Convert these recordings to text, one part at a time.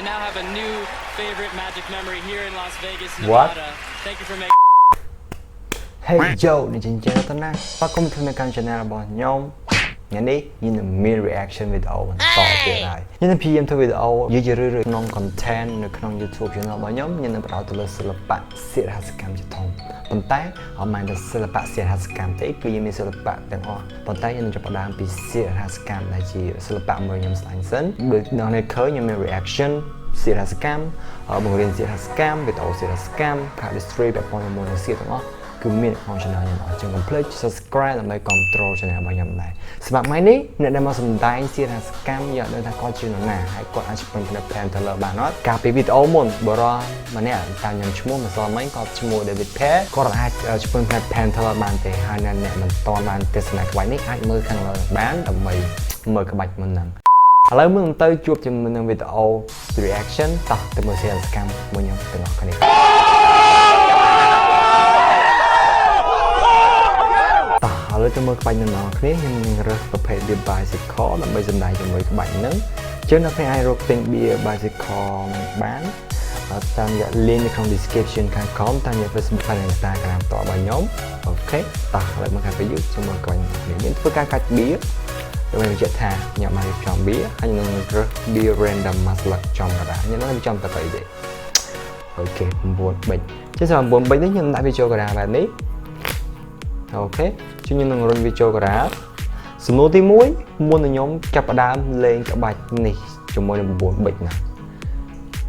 now have a new favorite magic memory here in Las Vegas, Nevada. Thank you for making. Hey yo, នេះជាចេះតណាបាទគុំធ្វើកាន់ channel របស់ខ្ញុំញ៉ាំនេះញ៉ាំមាន reaction វីដេអូបន្តទៀតហើយញ៉ាំព្យាយាមធ្វើវីដេអូនិយាយរឿយៗក្នុង content នៅក្នុង YouTube channel របស់ខ្ញុំញ៉ាំនឹងផ្ដោតទៅលើសិល្បៈសិល្បៈកម្មជាធំប៉ុន្តែអត់មែនតែសិល្បៈសិល្បៈកម្មទេគឺយើងមានសិល្បៈទាំងអស់ប៉ុន្តែយើងនឹងចាប់ផ្ដើមពីសិល្បៈកម្មដែលជាសិល្បៈមួយខ្ញុំស្ដាញ់សិនដូចអ្នកនេះឃើញខ្ញុំមាន reaction សិល្បៈកម្មបង្រៀនសិល្បៈកម្មវីដេអូសិល្បៈកម្ម chemistry បែបប៉ុណ្ណឹងមួយនឹងសិទាំងអស់គឺមានក្នុង channel ខ្ញុំអញ្ចឹងកុំភ្លេច subscribe ដើម្បី control channel របស់ខ្ញុំដែរសម្រាប់ថ្ងៃនេះអ្នកដែលមកសម្ដែងសិល្បៈកម្មយកដឹងថាគាត់ជានរណាហើយគាត់អាចពេញផ្នែក Penn and Teller បានអត់កាលពីវីដេអូមុនបរិយម្នាក់តាមខ្ញុំឈ្មោះម្សិលមិញគាត់ឈ្មោះ David Pair គាត់អាចឆ្ពឹងផ្នែក Penn and Teller បានទេហើយអ្នកមិនតន់បានទស្សនាក្បាច់នេះអាចមើលខាងលើបានដើម្បីមើលក្បាច់មុនហ្នឹងឥឡូវមើលទៅជួបជាមួយនឹងវីដេអូ reaction តោះទៅមើលសិល្បៈកម្មមួយខ្ញុំទាំងអស់គ្នាឥឡូវទៅមើលក្បាច់នឹងអ្នកគ្នាខ្ញុំនឹងរើសប្រភេទ beer bicycle ដើម្បីសម្ដែងជាមួយក្បាច់ហ្នឹងជឿអ្នកគ្នាអាចរកទិញ beer bicycle បានតាមរយៈ link នៅក្នុង description ខាងក្រោមតាមរយៈ Facebook ហើយ Instagram តរបស់ខ្ញុំអូខេតោះឥឡូវមកខាងពេលយូរជាមួយក្បាច់នេះខ្ញុំធ្វើការកាច់ beer ដើម្បីបញ្ជាក់ថាខ្ញុំបានរៀបចំ beer ហើយខ្ញុំនឹងរើស beer random មកស្លឹកចំកណ្ដាលខ្ញុំនឹងរៀបចំតែទៅទេអូខេ9ប៊ិចចេះសម្រាប់9ប៊ិចនេះខ្ញុំដាក់វាចូលកណ្ដាលបែបនេះអូខេជួយខ្ញុំនឹងរុញវាចូលការាសំណួរទី1មុននឹងខ្ញុំចាប់ផ្ដើមលេងក្បាច់នេះជាមួយនឹង9ប៊ិចណា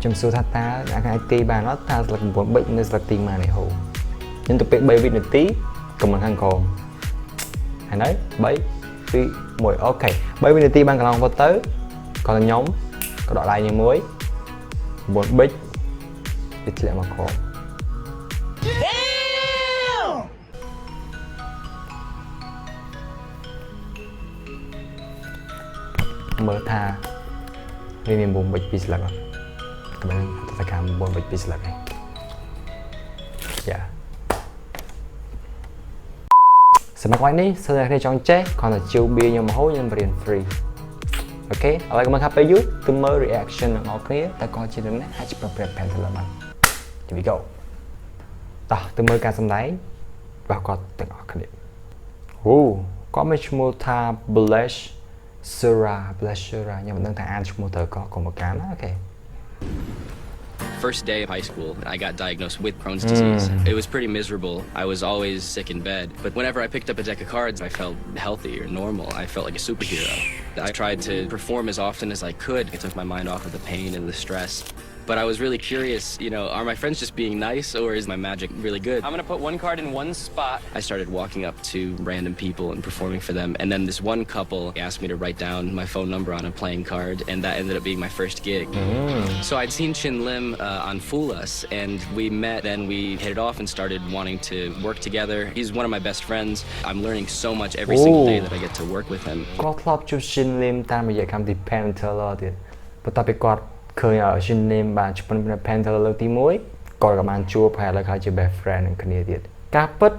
ខ្ញុំសួរថាតើអាចទីបានអត់ថាស្លឹក9ប៊ិចនៅស្លឹកទីម៉ានេះហូខ្ញុំទៅពេល3វិនាទីកុំមិនខាងក្រោមហើយនៅ3 2 1អូខេ3វិនាទីបានកន្លងផុតទៅក៏ខ្ញុំក៏ដកដៃជាមួយ9ប៊ិចវាធ្លាក់មកក្រោមមើលថាវាមាន9ប៊ិច2ស្លឹកក៏មិនថាកម្ម9ប៊ិច2ស្លឹកហ្នឹងយ៉ាសម្រាប់ថ្ងៃនេះសិស្សអ្នកគ្នាចង់ចេះគ្រាន់តែជួបបៀខ្ញុំមកហូបខ្ញុំរៀន free អូខេឥឡូវមកខាប់ពេលយូរទៅមើល reaction របស់អ្នកគ្នាតើគាត់ជានរណាអាចប្រព្រឹត្ត Penn and Teller បាន Here we go តោះទៅមើលការសម្ដែងរបស់គាត់ទាំងអស់គ្នាអូគាត់មានឈ្មោះថា Blaise Serra, Blaise Serra. Okay. First day of high school, I got diagnosed with Crohn's disease. It was pretty miserable. I was always sick in bed. But whenever I picked up a deck of cards, I felt healthy or normal. I felt like a superhero. I tried to perform as often as I could. It took my mind off of the pain and the stress. But I was really curious, are my friends just being nice or is my magic really good? I'm gonna put one card in one spot. I started walking up to random people and performing for them. And then this one couple asked me to write down my phone number on a playing card. And that ended up being my first gig. So I'd seen Shin Lim on Fool Us and we met and we hit it off and started wanting to work together. He's one of my best friends. I'm learning so much every single day that I get to work with him. គាត់ធ្លាប់ជួប Shin Lim តាមរយៈកម្មវិធី Penn and Teller ទៀតបន្ទាប់ពីគាត់ឃើញ Shin Lim បានជប៉ុន Penn and Teller លើកទី1គាត់ក៏បានជួបហើយឥឡូវគាត់ជា best friend នឹងគ្នាទៀតការពិត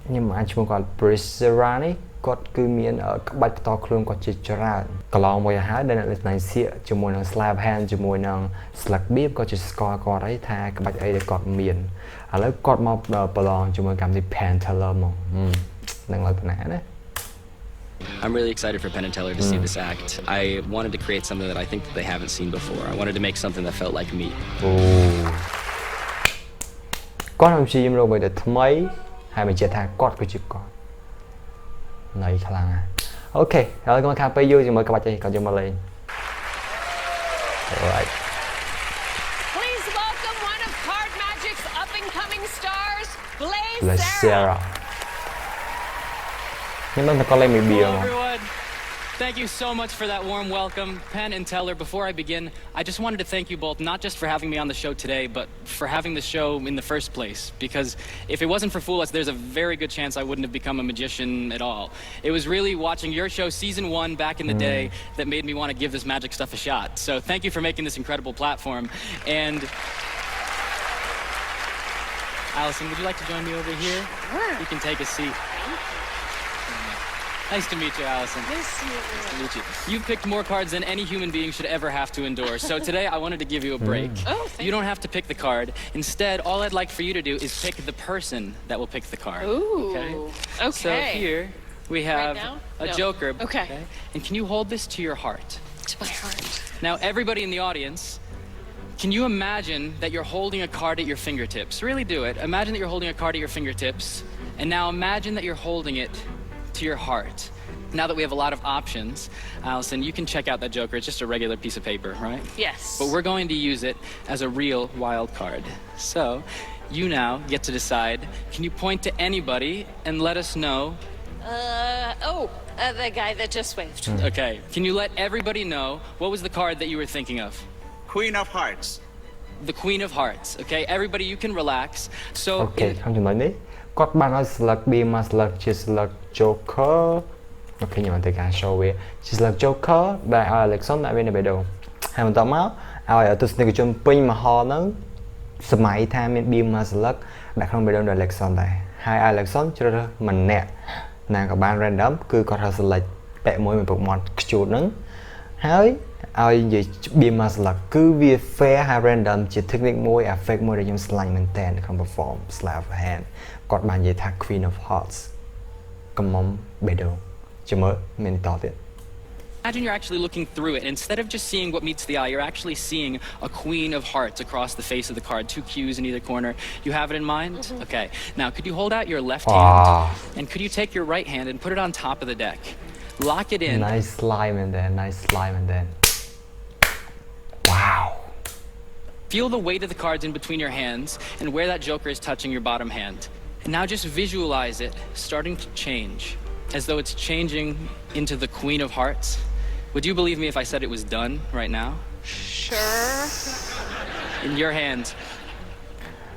ខ្ញុំអាចឈ្មោះគាត់ Blaise Serra នេះគាត់គឺមានក្បាច់បន្តខ្លួនគាត់ជាច្រើនកន្លងមកហើយដែលអ្នកលេងស្នាសៀកជាមួយនឹង slap hand ជាមួយនឹង slug beep ក៏ជាស្គាល់គាត់ហើយថាក្បាច់អីដែលគាត់មានឥឡូវគាត់មកប្រឡងជាមួយកម្មវិធី Penn and Teller មកនឹងលើកណាណាI'm really excited for Penn and Teller to see this act. I wanted to create something that I think that they haven't seen before. I wanted to make something that felt like me. គាត់នឹងព្យាយាមរកអ្វីដែលថ្មីហើយបញ្ជាក់ថាគាត់គឺជាគាត់ណៃខ្លាំងណាស់អូខេហើយគាត់ថាពេលយូរជាមួយក្បាច់អីគាត់យកមកលេង Alright. Please welcome one of Card Magic's up and coming stars, Blaise Serra. Hello everyone. Thank you so much for that warm welcome. Penn and Teller, before I begin, I just wanted to thank you both, not just for having me on the show today, but for having the show in the first place. Because if it wasn't for Fool Us, there's a very good chance I wouldn't have become a magician at all. It was really watching your show, season 1, back in the day, that made me want to give this magic stuff a shot. So thank you for making this incredible platform. And Allison, would you like to join me over here? Sure. You can take a seat. Nice to meet you, Allison. Nice to meet Nice to meet you. You've picked more cards than any human being should ever have to endure. So today I wanted to give you a break. Oh, you don't have to pick the card. Instead, all I'd like for you to do is pick the person that will pick the card. Ooh. Okay. Okay. So here we have Right now? a No. joker. Okay. And can you hold this to your heart? To my heart. Now, everybody in the audience, can you imagine that you're holding a card at your fingertips? Really do it. Imagine that you're holding a card at your fingertips. And now imagine that you're holding it to your heart. Now that we have a lot of options, Allison, you can check out that joker. It's just a regular piece of paper, right? Yes. But we're going to use it as a real wild card. So, you now get to decide. Can you point to anybody and let us know? The guy that just waved. Okay. Can you let everybody know what was the card that you were thinking of? Queen of Hearts. The Queen of Hearts. Okay. Everybody, you can relax. So, អូខេក្នុងចំណុចនេះគាត់បានឲ្យ select បៀមក select ជា select joker អូខេខ្ញុំអត់ទៅការ show វាជា select joker ដែលឲ្យ Alexon ដាក់វានៅបេះដូងហើយបន្តមកឲ្យទស្សនិកជនពេញមហោហ្នឹងសម័យថាមានបៀមក select ដាក់ក្នុងបេះដូងដល់ Alexon ដែរហើយ Alexon ជ្រើសរើសម្នាក់ណាក៏បាន random គឺគាត់ត្រូវ select ពាក់មួយពុកមាត់ខ្ជូតហ្នឹងហើយឲ្យនិយាយបៀមក select គឺវា fair ហើយ random ជា technique មួយ effect មួយដែលខ្ញុំឆ្លាញ់មែនតើក្នុង perform slap of hand គាត់បាននិយាយថា Queen of Hearts កំមុំបេះដូងជាមួយមានតទៀត imagine you're actually looking through it. Instead of just seeing what meets the eye, you're actually seeing a Queen of Hearts across the face of the card. 2 Qs in either corner. You have it in mind? Okay. Now, could you hold out your left hand? And could you take your right hand and put it on top of the deck? Lock it in. Nice slime in there. Nice slime in there. Wow. Feel the weight of the cards in between your hands and where that joker is touching your bottom hand. And now just visualize it starting to change, as though it's changing into the Queen of Hearts. Would you believe me if I said it was done right now? Sure. In your hands.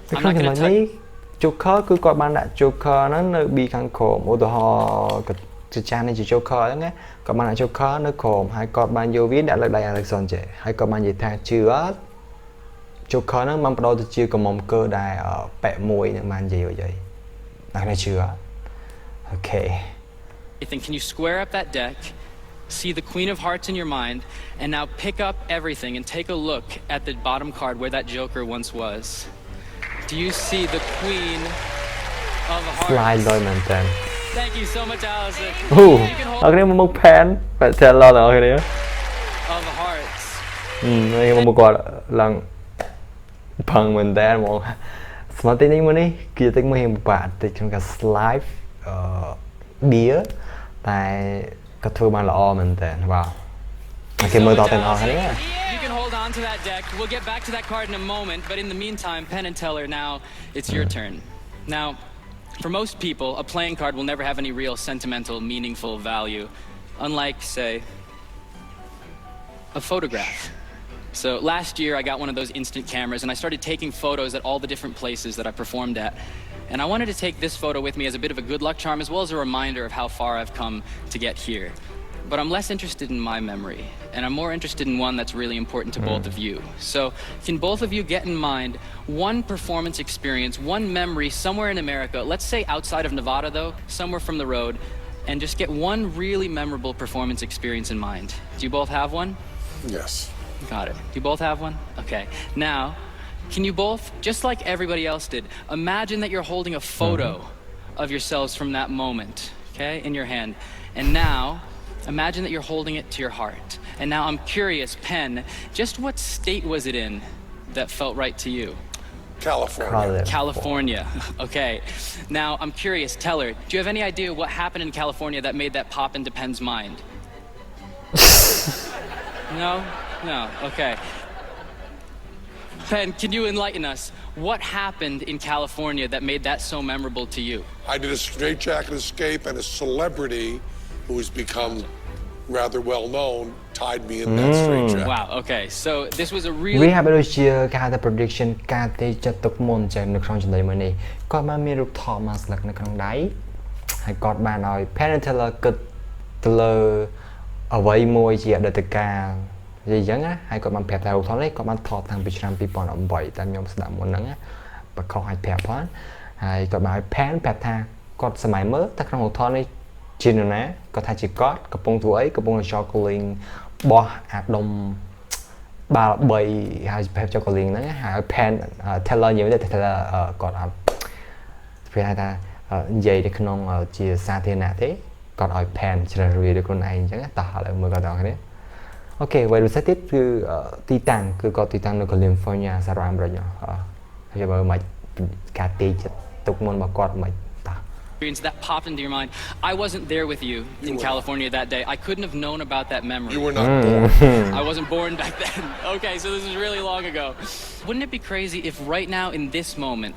ក្នុងចំណុចនេះ joker គឺគាត់បានដាក់ joker ហ្នឹងនៅ B ខាងក្រោមឧទាហរណ៍ជាចាននេះជា joker ហ្នឹងណាគាត់បានដាក់ joker នៅក្រោមហើយគាត់បានយកវាដាក់លើដៃ Alexon ចេះហើយគាត់បាននិយាយថាជឿអត់ joker ហ្នឹងបានបដូរទៅជាកំមុំកើដែលប៉ែមួយនឹងបាននិយាយអីអ្នកនេះជឿអត់ Okay. Can you square up that deck, see the Queen of Hearts in your mind, and now pick up everything and take a look at the bottom card where that joker once was? Do you see the Queen of Hearts? Slide diamond then. Thank you so much, Allison. Ooh. You can hold អរគុណមក Penn Penn Teller ដល់គ្នា of Hearts. នេះមកគាត់ឡើងផឹងមែនតើហ្មងស្មាតនេះមួយនេះគឺតិចមួយពិបាកតិចក្នុងការ slide beer តែក៏ធ្វើបានល្អមែនតើបាទគេមើលតទាំងអស់គ្នា You can hold on to that deck. We'll get back to that card in a moment, but in the meantime, Penn and Teller, now it's your turn. Now, for most people, a playing card will never have any real sentimental, meaningful value, unlike, say, a photograph. So last year, I got one of those instant cameras, and I started taking photos at all the different places that I performed at. And I wanted to take this photo with me as a bit of a good luck charm, as well as a reminder of how far I've come to get here. But I'm less interested in my memory, and I'm more interested in one that's really important to both of you. So can both of you get in mind one performance experience, one memory somewhere in America, let's say outside of Nevada though, somewhere from the road, and just get one really memorable performance experience in mind. Do you both have one? Yes. Got it. Do you both have one? Okay. Now, can you both, just like everybody else did, imagine that you're holding a photo of yourselves from that moment, okay, in your hand. And now, imagine that you're holding it to your heart. And now I'm curious, Penn, just what state was it in that felt right to you? California. California. Okay. Now I'm curious, Teller, do you have any idea what happened in California that made that pop into Penn's mind? No? No. Okay. Penn, can you enlighten us? What happened in California that made that so memorable to you? I did a straitjacket escape, and a celebrity who has become rather well known tied me in that straitjacket. Wow, okay. So this was a really... We have ដូចជាការ prediction ការទេចិត្តទុកមុនចឹងនៅក្នុងចំណុចមួយនេះគាត់បានមានរូបថតមកស្លឹកនៅក្នុងដៃហើយគាត់បានឲ្យ Penn and Teller គិតទៅលើអ្វីមួយជាអតីតកាលនិយាយចឹងណាហើយគាត់បានប្រាប់ថារូបថតនេះគាត់បានថតតាំងពីឆ្នាំ2008តែខ្ញុំស្ដាប់មុនហ្នឹងណាបើខុសឲ្យប្រាប់ផងហើយគាត់បានឲ្យ Penn ប្រាប់ថាគាត់សម័យមើលតែក្នុងរូបថតនេះ ជានរណាគាត់ថាជាគាត់កំពុងធ្វើអីកំពុងចោលកូលីងបោះអាដុំបាល់3ហើយប្រភេទចោលកូលីងហ្នឹងហើយ Penn Teller និយាយទៅ Teller គាត់អត់វាហៅថានិយាយនៅក្នុងជាសាធារណៈទេគាត់ឲ្យ Penn ជ្រើសរើសខ្លួនឯងអញ្ចឹងតោះឥឡូវមើលគាត់ទាំងគ្នាអូខេអ្វីពិសេសទៀតគឺទីតាំងគឺគាត់ទីតាំងនៅ California សារ៉ាអាមេរិកហើយបើមិនការទីចិត្តទុកមុនរបស់គាត់មិនthat popped into your mind. I wasn't there with you in California that day. I couldn't have known about that memory. You were not born. I wasn't born back then. Okay, so this is really long ago. Wouldn't it be crazy if right now in this moment,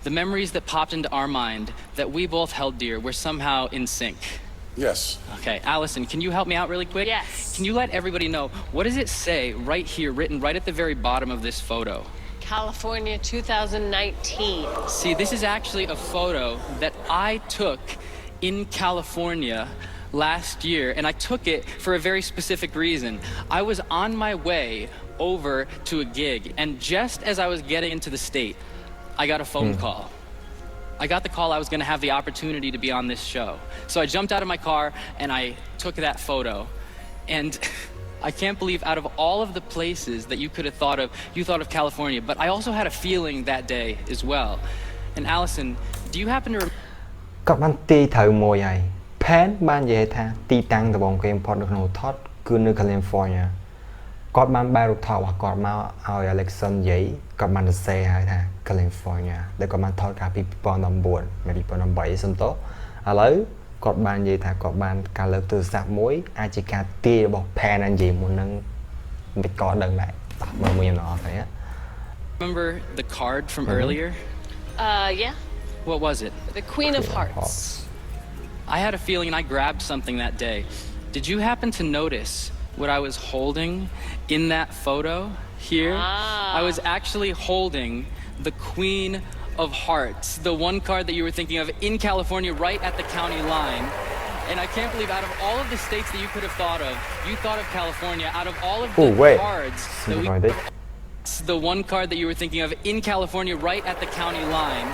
the memories that popped into our mind that we both held dear were somehow in sync? Yes. Okay, Allison, can you help me out really quick? Yes. Can you let everybody know, what does it say right here, written right at the very bottom of this photo? California 2019. See, this is actually a photo that I took in California last year, and I took it for a very specific reason. I was on my way over to a gig, and just as I was getting into the state, I got a phone call. I got the call I was going to have the opportunity to be on this show. So I jumped out of my car and I took that photo. And I can't believe out of all of the places that you could have thought of, you thought of California. But I also had a feeling that day as well. And Allison, do you happen to remember? គាត់បានទីត្រូវមួយហើយ Penn បាននិយាយថាទីតាំងដំបូងគេបំផុតនៅក្នុងថតគឺនៅ California គាត់បានបែររូបថតរបស់គាត់មកឲ្យ Alexa និយាយគាត់បានសរសេរហើយថា California ដែលគាត់បានថតកាលពី2009 សំទោសឥឡូវគាត់បាននិយាយថាគាត់បានការលើកទូរស័ព្ទមួយអាចជាការទាយរបស់ Penn និយាយមុនហ្នឹងមិនក៏ដឹងដែរតោះមើលមួយខ្ញុំអត់ទេ Remember the card from earlier? Yeah. What was it? The Queen of Hearts. I had a feeling and I grabbed something that day. Did you happen to notice what I was holding in that photo here? I was actually holding the Queen of Hearts, the one card that you were thinking of in California, right at the county line. And I can't believe out of all of the states that you could have thought of, you thought of California. Out of all of the cards that we, the one card that you were thinking of in California, right at the county line.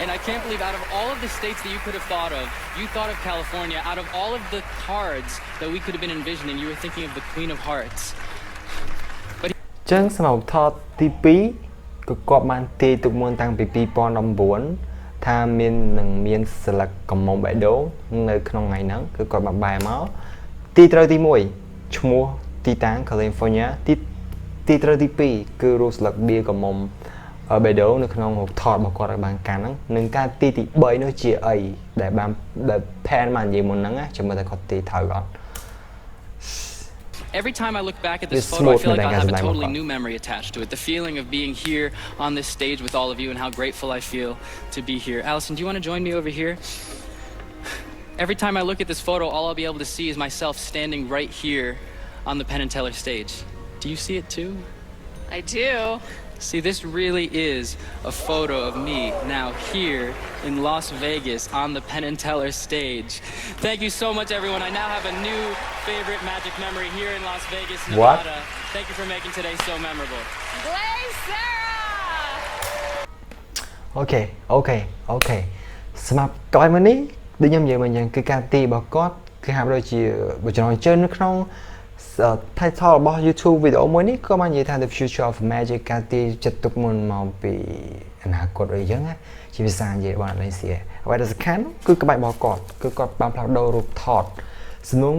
And I can't believe out of all of the states that you could have thought of, you thought of California. Out of all of the cards that we could have been envisioning, you were thinking of the Queen of Hearts. But ចឹងសម្រាប់ថតទី2គឺគាត់បានទាយទុកមុនតាំងពី2019ថាមានសិលឹកកំមុំបេដូងនៅក្នុងថ្ងៃហ្នឹងគឺគាត់បានបែរមកទីត្រូវទី1ឈ្មោះទីតាំង California ទីត្រូវទី2គឺរូបសិលឹកបៀកំមុំបេដូងនៅក្នុងរូបថតរបស់គាត់ឲ្យបានកាន់ហ្នឹងនិងការទី3នោះជាអីដែលបាន Penn បាននិយាយមុនហ្នឹងចាំមើលតែគាត់ទីត្រូវអត់ Every time I look back at this photo, I feel like I have a totally new memory attached to it. The feeling of being here on this stage with all of you and how grateful I feel to be here. Allison, do you want to join me over here? Every time I look at this photo, all I'll be able to see is myself standing right here on the Penn and Teller stage. Do you see it too? I do. See, this really is a photo of me now here in Las Vegas on the Penn and Teller stage. Thank you so much, everyone. I now have a new favorite magic memory here in Las Vegas, Nevada. What? Thank you for making today so memorable. Blaise Serra! Okay. សម្រាប់ក្រោយមកនេះដូចខ្ញុំនិយាយមកយ៉ាងគឺការទីរបស់គាត់គឺហាក់ដូចជាបើចំណងជើងនៅក្នុង title របស់ YouTube វីដេអូមួយនេះក៏បាននិយាយថា The Future of Magic ការទីចិត្តទុកមុនមកពីអនាគតអីចឹងណាជាភាសានិយាយរបស់ឥណ្ឌូនេស៊ីអ្វីដែលសំខាន់គឺក្បាច់របស់គាត់គឺគាត់បានផ្លាស់ប្ដូររូបថតសំណួរ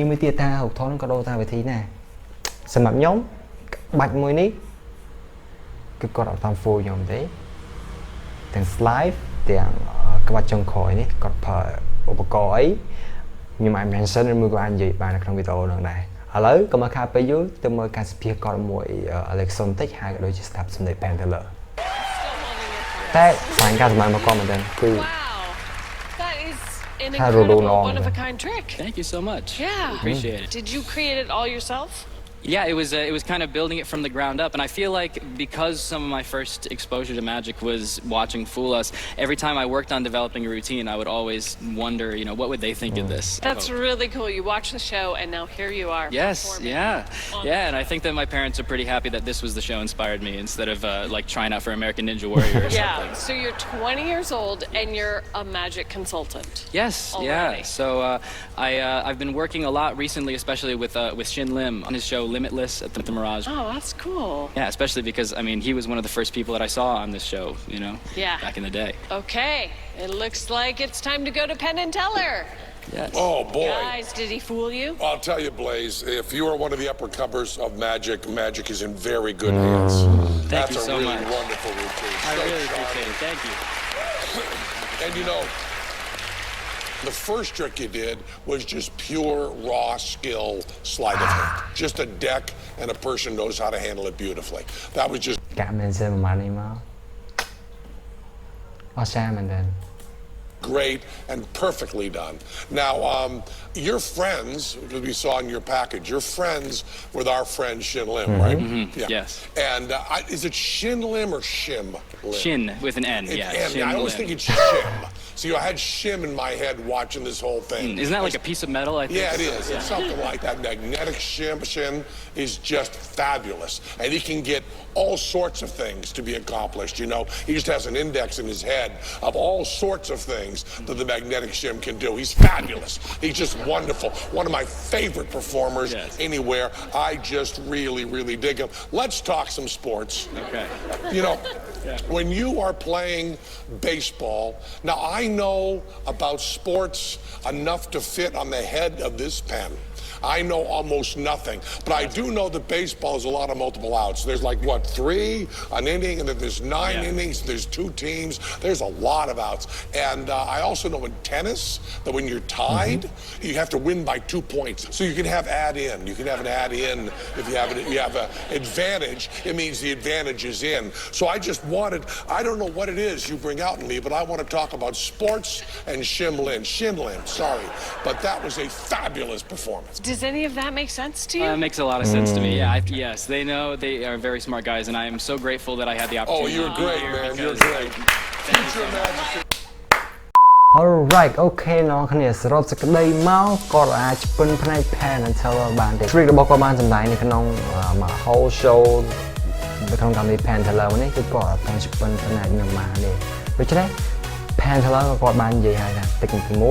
មួយទៀតថារូបថតហ្នឹងក៏ដូរតាមវិធីណាសម្រាប់ខ្ញុំក្បាច់មួយនេះគឺគាត់អត់តាម full ខ្ញុំទេទាំង slide ទាំងក្បាច់ចុងក្រោយនេះគាត់ប្រើឧបករណ៍អីខ្ញុំអាច mention ឬមួយក៏អាចនិយាយបាននៅក្នុងវីដេអូហ្នឹងដែរឥឡូវកុំឲ្យខាតពេលយូរទៅមើលការសម្ភាសន៍គាត់មួយ Alexa បន្តិចហើយក៏ដូចជាស្ដាប់សំឡេង Penn Teller តែស្វែងការសម្ដែងរបស់គាត់មែនទែនគឺ Wow. That is an incredible one of a kind trick. Thank you so much. Yeah. Appreciate it. Did you create it all yourself? Yeah, it was kind of building it from the ground up, and I feel like because some of my first exposure to magic was watching Fool Us, every time I worked on developing a routine, I would always wonder, what would they think of this? That's really cool. You watch the show, and now here you are. Yes, yeah, and I think that my parents are pretty happy that this was the show inspired me instead of like trying out for American Ninja Warrior or something. So you're 20 years old, and you're a magic consultant. Yes, already. yeah. So I've been working a lot recently, especially with Shin Lim on his show Limitless at the Mirage. Oh, that's cool. Yeah, especially because he was one of the first people that I saw on this show, Yeah. back in the day. Okay, it looks like it's time to go to Penn and Teller. Yes. Oh, boy. Guys, did he fool you? I'll tell you, Blaise, if you are one of the upper covers of Magic, Magic is in very good hands. Thank you That's so a really much. wonderful routine. I So really charming. appreciate it. Thank you. And the first trick you did was just pure raw skill sleight of hand. Just a deck and a person knows how to handle it beautifully. That was just កាក់មែនសើប្រហែលនេះមកអស្ចារ្យមែនទេ great and perfectly done. Now, your friends, because we saw in your package, you're friends with our friend Shin Lim, right? Yes. And is it Shin Lim or Shim Lim? Shin with an N, It's yeah. N. Shin I always Lim. think it's Shim. See, I had Shim in my head watching this whole thing. Isn't that like a piece of metal? I think. Yeah, it is. It's something like that. Magnetic Shin is just fabulous. And he can get all sorts of things to be accomplished, He just has an index in his head of all sorts of things that the magnetic Shim can do. He's fabulous. He's just wonderful. One of my favorite performers anywhere. I just really, really dig him. Let's talk some sports. Okay. When you are playing baseball, now I know about sports enough to fit on the head of this pen. I know almost nothing, but I do know that baseball is a lot of multiple outs. There's 3 an inning, and then there's 9 innings, there's 2 teams. There's a lot of outs. And I also know in tennis that when you're tied, you have to win by 2 points. So you can have add-in. You can have an add-in if you have an advantage. It means the advantage is in. So I just I don't know what it is you bring out in me, but I want to talk about sports and Shin Lim, sorry. But that was a fabulous performance. Does any of that make sense to you? It makes a lot of sense to me. Yeah, yes, they know they are very smart guys, and I am so grateful that I had the opportunity. Oh, you're great, man. You're great. Future Magic. Alright អូខេអ្នកគ្នាសរុបសេចក្តីមកគាត់អាចពិនផ្នែក Penn and Teller បានទេ trick របស់គាត់បានសម្ដែងនៅក្នុងមួយ whole show នៅក្នុងកម្មវិធី Penn and Teller នេះគឺគាត់អត់ទាន់ពិនផ្នែកខ្ញុំបានទេដូច្នេះ Penn and Teller ក៏គាត់បាននិយាយហើយថា technique ទី1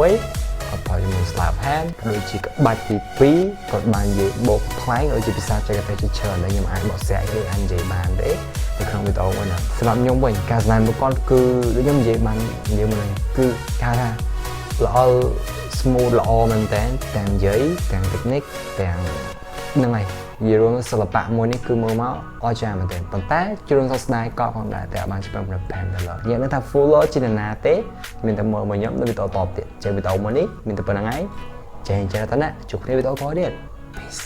គាត់ប្រើជាមួយ slap hand ដូចជាក្បាច់ទី2គាត់បាននិយាយបូកខ្លែងដូចជាភាសាចេះតែច្រើនដែលខ្ញុំអាចបកស្រាយឬអាចនិយាយបានទេនៅក្នុងវីដេអូមួយហ្នឹងសម្រាប់ខ្ញុំវិញការសម្ដែងរបស់គាត់គឺដូចខ្ញុំនិយាយបាននិយាយមុនហ្នឹងគឺគេថាល្អ smooth ល្អមែនតើទាំងនិយាយទាំង technique ទាំងហ្នឹងហើយនិយាយរួមសិល្បៈមួយនេះគឺមើលមកអស្ចារ្យមែនទែនប៉ុន្តែជ្រុងសស្ដាយក៏ផងដែរតែអាចបានច្បាស់ប្រភេទដែរនិយាយថា full ជាណាទេមានតែមើលមកខ្ញុំនៅវីដេអូតបទៀតចេះវីដេអូមួយនេះមានតែប៉ុណ្្នឹងហើយចេះចែកតើណាជួបគ្នាវីដេអូក្រោយទៀត peace